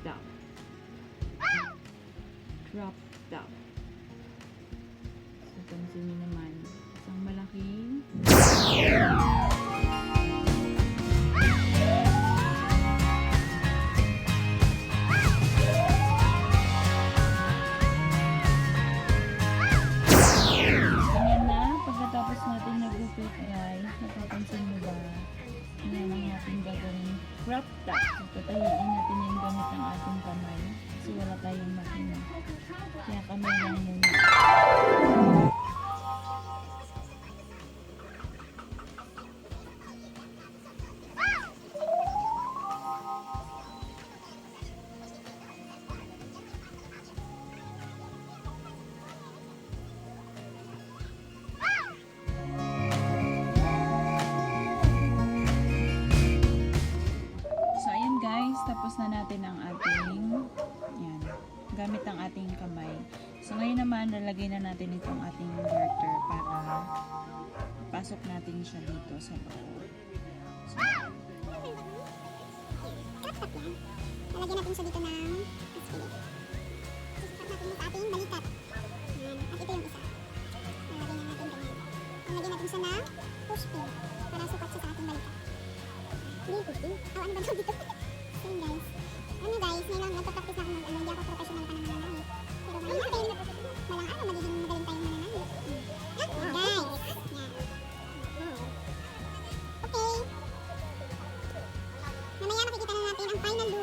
top. Crop top. So, pansin nyo naman, isang malaking ganyan na, pagkatapos natin nag-upit guys, napapansin mo ba? Yan ang ating gagawin crop top. So, tatahiin natin yung gamit ng ating kamay kasi wala tayong makina. Kaya kamay lang muna. Tapos na natin ang ating yan, gamit ang ating kamay. So ngayon naman lalagay na natin itong ating garter para pasok natin siya dito sa loob. So, lalagyan natin siya dito ng aspirin. Susukat natin sa ating balikat. Yan. At ito yung isa. Lalagyan na natin ganyan. Lalagyan natin siya na push pin para sukat siya sa ating balikat. Hindi yung push pin. Oh, ano ba daw dito? Ayun guys. Ano guys, ngayon nagpa-practice na ako mag-ano. Hindi ako professional pa ng mananahit. Pero ngayon natin, malang araw magiging magaling tayong mananahit. Okay guys. Yan. Okay. Mamaya makikita na natin ang final look